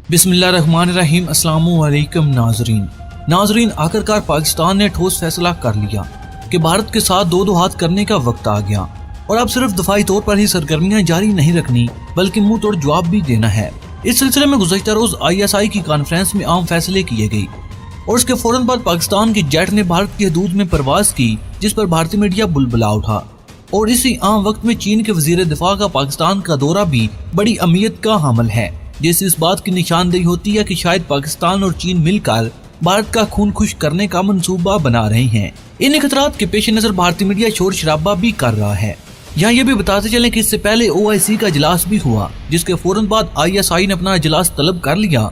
बिस्मिल्लाहिर्रहमानिर्रहीम। अस्सलामु अलैकुम नाजरीन, आखिरकार पाकिस्तान ने ठोस फैसला कर लिया कि भारत के साथ दो हाथ करने का वक्त आ गया और अब सिर्फ दफाई तौर पर ही सरगर्मियां जारी नहीं रखनी बल्कि मुंह तोड़ जवाब भी देना है। इस सिलसिले में गुज़श्ता रोज ISI की कॉन्फ्रेंस में अहम फैसले किए गए और उसके फौरन बाद पाकिस्तान की जेट ने भारत की हदूद में परवाज की, जिस पर भारतीय मीडिया बुलबुला उठा। और इसी आम वक्त में चीन के वजीर दिफा का पाकिस्तान का दौरा भी बड़ी अहमियत का हामिल है, जिससे इस बात की निशानदेही होती है कि शायद पाकिस्तान और चीन मिलकर भारत का खून खुश करने का मंसूबा बना रहे हैं। इन खतरात के पेश नजर भारतीय मीडिया शोर शराबा भी कर रहा है। यहाँ ये भी बताते चलें कि इससे पहले OIC का इजलास भी हुआ, जिसके फौरन बाद ISI ने अपना इजलास तलब कर लिया,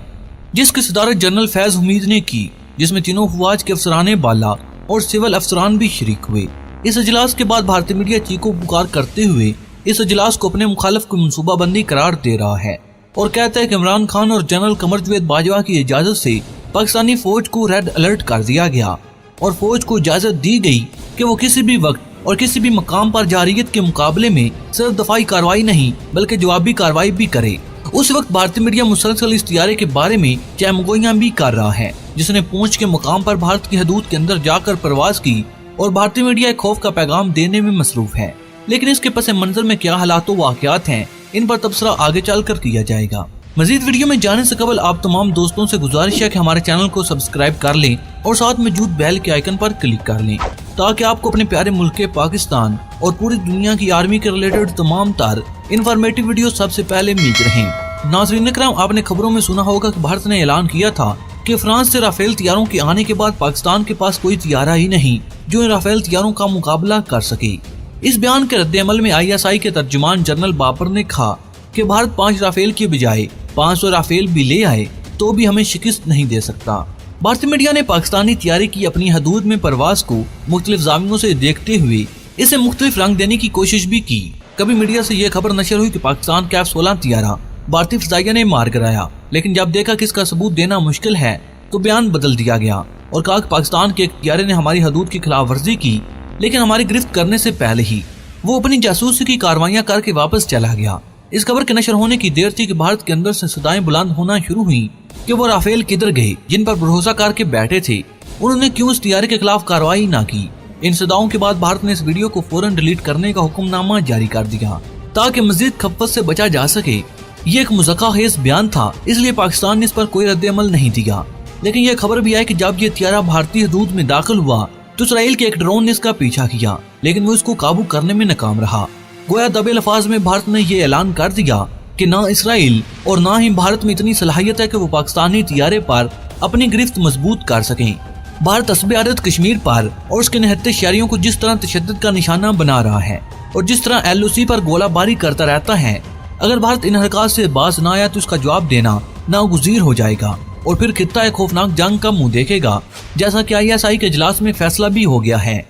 जिसकी सदारत जनरल फैज हमीद ने की, जिसमें तीनों फौज के अफसरान बाला और सिविल अफसरान भी शरीक हुए। इस इजलास के बाद भारतीय मीडिया चीखों पुकार करते हुए इस इजलास को अपने मुखालिफ की मनसूबाबंदी करार दे रहा है और कहता है कि इमरान खान और जनरल कमर जवेद बाजवा की इजाजत से पाकिस्तानी फौज को रेड अलर्ट कर दिया गया और फौज को इजाजत दी गई कि वो किसी भी वक्त और किसी भी मकाम पर जारियत के मुकाबले में सिर्फ दफाई कार्रवाई नहीं बल्कि जवाबी कार्रवाई भी करे। उस वक्त भारतीय मीडिया मुसलसल इस तैयारी के बारे में चैमगोइयां भी कर रहा है, जिसने पूंछ के मुकाम पर भारत की हदूद के अंदर जाकर परवाज की और भारतीय मीडिया खौफ का पैगाम देने में मसरूफ है। लेकिन इसके पस मंजर में क्या हालात वाकयात हैं, इन पर तबसरा आगे चलकर किया जाएगा। मजीद वीडियो में जाने से कबल आप तमाम दोस्तों से गुजारिश है कि हमारे चैनल को सब्सक्राइब कर लें और साथ मौजूद बेल के आइकन पर क्लिक कर लें, ताकि आपको अपने प्यारे मुल्क पाकिस्तान और पूरी दुनिया की आर्मी के रिलेटेड तमाम तार इन्फॉर्मेटिव वीडियो सबसे पहले मिल रहें। नाज़रीन इकराम, आपने खबरों में सुना होगा कि भारत ने ऐलान किया था कि फ्रांस से राफेल तैयारों के आने के बाद पाकिस्तान के पास कोई तैयारा ही नहीं जो इन राफेल तैयारों का मुकाबला कर सके। इस बयान के रद्द-ए-अमल में ISI के तर्जुमान जनरल बाबर ने कहा कि भारत 5 राफेल के बजाय 500 राफेल भी ले आए तो भी हमें शिकस्त नहीं दे सकता। भारतीय मीडिया ने पाकिस्तानी तैयारी की अपनी हदूद में परवाज को मुख्तलिफ जावियों से देखते हुए इसे मुख्तलिफ रंग देने की कोशिश भी की। कभी मीडिया से यह खबर नशर हुई कि पाकिस्तान का F-16 तैयारा भारतीय फिजाइया ने मार गिराया, लेकिन जब देखा कि इसका सबूत देना मुश्किल है तो बयान बदल दिया गया और कहा कि पाकिस्तान के एक तैयारे ने हमारी हदूद की खिलाफ वर्जी की, लेकिन हमारी गिरफ्त करने से पहले ही वो अपनी जासूसी की कार्रवाइयां करके वापस चला गया। इस खबर के नशर होने की देर थी कि भारत के अंदर से सदाएं बुलंद होना शुरू हुई कि वो राफेल किधर गए जिन पर भरोसा करके बैठे थे, उन्होंने क्यों इस तैयारे के खिलाफ कार्रवाई ना की। इन सदाओं के बाद भारत ने इस वीडियो को फौरन डिलीट करने का हुक्मनामा जारी कर दिया ताकि मजीद खपत से बचा जा सके। ये एक मुज़क्का-खेज़ बयान था, इसलिए पाकिस्तान ने इस पर कोई रद्द-ए-अमल नहीं दिया। लेकिन यह खबर भी आई कि जब ये तैयारा भारतीय हदूद में दाखिल हुआ तो इसराइल के एक ड्रोन ने इसका पीछा किया, लेकिन वो इसको काबू करने में नाकाम रहा। गोया दबे लफाज में भारत ने ये ऐलान कर दिया कि ना इसराइल और ना ही भारत में इतनी सलाहियत है कि वो पाकिस्तानी तैयारे पर अपनी गिरफ्त मजबूत कर सकें। भारत असबे आदत कश्मीर पर और उसके निहत्ते शहरियों को जिस तरह तशद्दुद का निशाना बना रहा है और जिस तरह LOC पर गोलाबारी करता रहता है, अगर भारत इन हरकत से बाज न आया तो इसका जवाब देना नागुज़ीर हो जाएगा और फिर खित्ता एक खौफनाक जंग का मुंह देखेगा, जैसा कि ISI के इजलास में फैसला भी हो गया है।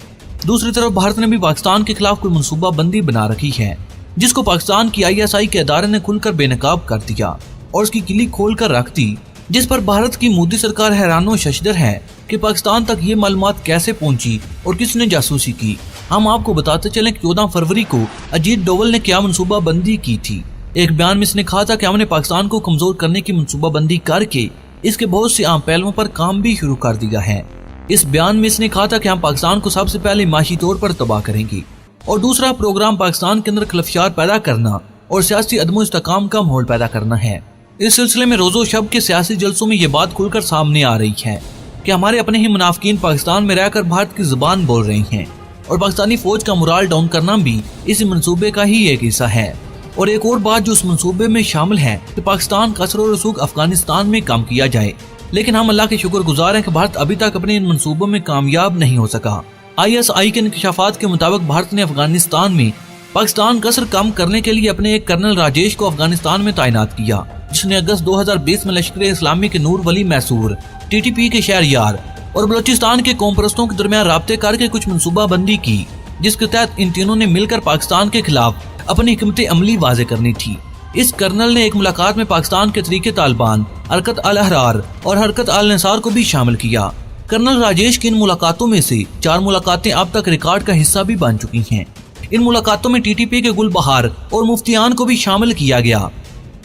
दूसरी तरफ भारत ने भी पाकिस्तान के खिलाफ कोई मनसूबा बंदी बना रखी है, जिसको पाकिस्तान की ISI के अदारे ने खुलकर बेनकाब कर दिया और उसकी किली खोल कर रख दी, जिस पर भारत की मोदी सरकार हैरानो शशदर है कि पाकिस्तान तक ये मालूमात कैसे पहुंची और किसने जासूसी की। हम आपको बताते चलें कि 14 फरवरी को अजीत डोवल ने क्या मनसूबा बंदी की थी। एक बयान में इसने कहा था कि हमने पाकिस्तान को कमजोर करने की मनसूबा बंदी करके इसके बहुत से आम पहलुओं पर काम भी शुरू कर दिया है। इस बयान में इसने कहा था कि हम पाकिस्तान को सबसे पहले माशी तौर पर तबाह करेंगे और दूसरा प्रोग्राम पाकिस्तान के अंदर खलफशार पैदा करना और सियासी अदमो इस्तेकाम का माहौल पैदा करना है। इस सिलसिले में रोजो शब के सियासी जलसों में ये बात खुलकर सामने आ रही है कि हमारे अपने ही मुनाफिकीन पाकिस्तान में रहकर भारत की जुबान बोल रही हैं और पाकिस्तानी फौज का मोराल डाउन करना भी इसी मंसूबे का ही एक हिस्सा है। और एक और बात जो उस मंसूबे में शामिल है कि पाकिस्तान का असर और रसूख अफगानिस्तान में कम किया जाए, लेकिन हम अल्लाह के शुक्रगुजार हैं कि भारत अभी तक अपने इन मंसूबों में कामयाब नहीं हो सका। ISI के इंकशाफात के मुताबिक भारत ने अफगानिस्तान में पाकिस्तान का असर कम करने के लिए अपने एक कर्नल राजेश को अफगानिस्तान में तैनात किया, जिसने अगस्त 2020 में लश्कर इस्लामी के नूर वली मैसूर TTP के शहरयार और बलोचिस्तान के कौम परस्तों के दरमियान राब्ते करके कुछ मनसूबा बंदी की, जिसके तहत इन तीनों ने मिलकर पाकिस्तान के खिलाफ अपनी हिकमत अमली वाज़े करनी थी। इस कर्नल ने एक मुलाकात में पाकिस्तान के तरीके तालिबान, हरकत अल अहरार और हरकत अल निसार को भी शामिल किया। कर्नल राजेश की इन मुलाकातों में से 4 मुलाकातें अब तक रिकॉर्ड का हिस्सा भी बन चुकी हैं। इन मुलाकातों में TTP के गुलबहार और मुफ्तियान को भी शामिल किया गया।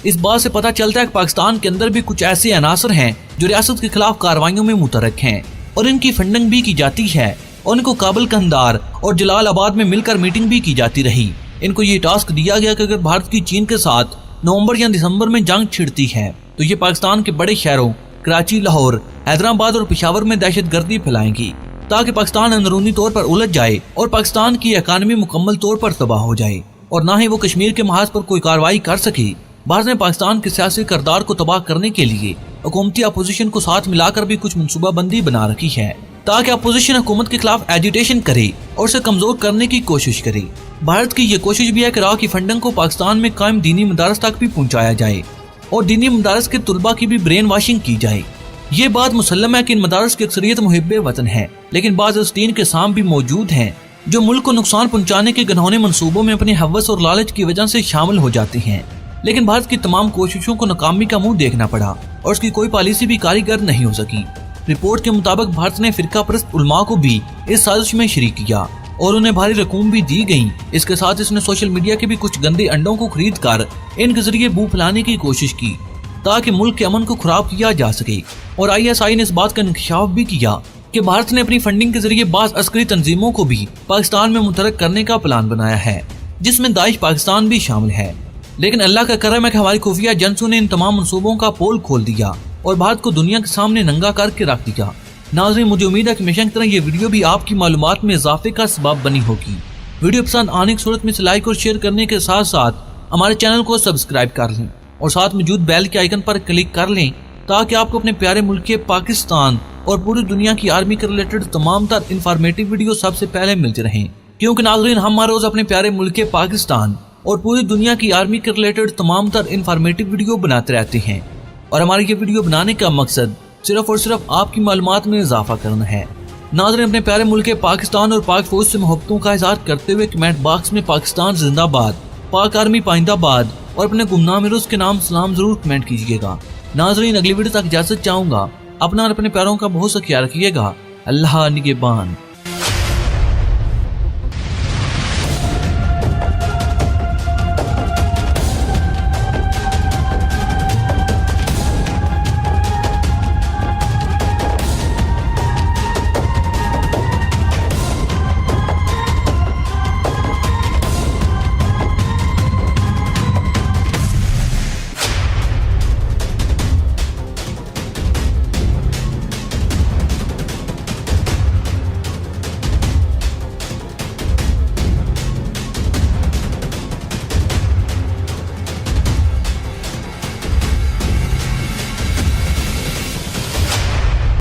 इस बात से पता चलता है कि पाकिस्तान के अंदर भी कुछ ऐसे अनासर हैं जो रियासत के खिलाफ कार्रवाइयों में मुतरक हैं और इनकी फंडिंग भी की जाती है और इनको काबुल, कंधार और जलालाबाद में मिलकर मीटिंग भी की जाती रही। इनको ये टास्क दिया गया कि अगर भारत की चीन के साथ नवंबर या दिसंबर में जंग छिड़ती है तो ये पाकिस्तान के बड़े शहरों कराची, लाहौर, हैदराबाद और पेशावर में दहशतगर्दी फैलाएंगी ताकि पाकिस्तान अंदरूनी तौर पर उलझ जाए और पाकिस्तान की इकानमी मुकम्मल तौर पर तबाह हो जाए और ना ही वो कश्मीर के महाज पर कोई कार्रवाई कर सके। भारत ने पाकिस्तान के सियासी किरदार को तबाह करने के लिए हुकूमती अपोजिशन को साथ मिलाकर भी कुछ मनसूबाबंदी बना रखी है ताकि अपोजिशन हुकूमत के खिलाफ एजिटेशन करे और उसे कमजोर करने की कोशिश करे। भारत की ये कोशिश भी है कि राह की फंडिंग को पाकिस्तान में कायम दीनी मदारस तक भी पहुँचाया जाए और दीनी मदारस के तुलबा की भी ब्रेन वॉशिंग की जाए। ये बात मुसल्लम है कि इन मदारस की अक्सरियत मुहिब्बे वतन है, लेकिन बाज़ अस्तीन के साम भी मौजूद हैं जो मुल्क को नुकसान पहुंचाने के घिनौने मंसूबों में अपने हवस और लालच की वजह से शामिल हो जाते हैं। लेकिन भारत की तमाम कोशिशों को नाकामी का मुंह देखना पड़ा और उसकी कोई पॉलिसी भी कारीगर नहीं हो सकी। रिपोर्ट के मुताबिक भारत ने फिरका परस्त उलमा को भी इस साजिश में शरीक किया और उन्हें भारी रकूम भी दी गई। इसके साथ इसने सोशल मीडिया के भी कुछ गंदे अंडों को खरीद कर इनके जरिए बू फैलाने की कोशिश की ताकि मुल्क के अमन को खराब किया जा सके। और ISI ने इस बात का इंकशाफ भी किया कि भारत ने अपनी फंडिंग के जरिए बाज़ अस्करी तंजीमों को भी पाकिस्तान में मुतरक करने का प्लान बनाया है, जिसमें दाइश पाकिस्तान भी शामिल है। लेकिन अल्लाह का करम है कि हमारी खुफिया एजेंसियों ने इन तमाम मंसूबों का पोल खोल दिया और भारत को दुनिया के सामने नंगा करके रख दिया। नाज़रीन, मुझे उम्मीद है कि हमेशा की तरह ये वीडियो भी आपकी मालूमात में इजाफे का सबब बनी होगी। वीडियो पसंद आने की सूरत में इसे लाइक और शेयर करने के साथ साथ हमारे चैनल को सब्सक्राइब कर लें और साथ मौजूद बेल के आइकन पर क्लिक कर लें ताकि आपको अपने प्यारे मुल्क के पाकिस्तान और पूरी दुनिया की आर्मी के रिलेटेड तमाम तर इंफॉर्मेटिव वीडियो सबसे पहले मिलते रहें। क्योंकि नाज़रीन, हम हर रोज अपने प्यारे मुल्क के पाकिस्तान और पूरी दुनिया की आर्मी के रिलेटेड तमाम तर इंफॉर्मेटिव वीडियो बनाते रहते हैं और हमारे ये वीडियो बनाने का मकसद सिर्फ और सिर्फ आपकी मालूमात में इजाफा करना है। नाज़रीन, अपने प्यारे मुल्क के पाकिस्तान और पाक फौज से मोहब्बतों का इजहार करते हुए कमेंट बॉक्स में पाकिस्तान जिंदाबाद, पाक आर्मी पाइंदाबाद और अपने गुमनाम रुस के नाम सलाम जरूर कमेंट कीजिएगा। नाज़रीन, अगली वीडियो तक इजाजत चाहूंगा। अपना और अपने प्यारों का बहुत सा ख्याल रखिएगा। अल्लाह निगहबान।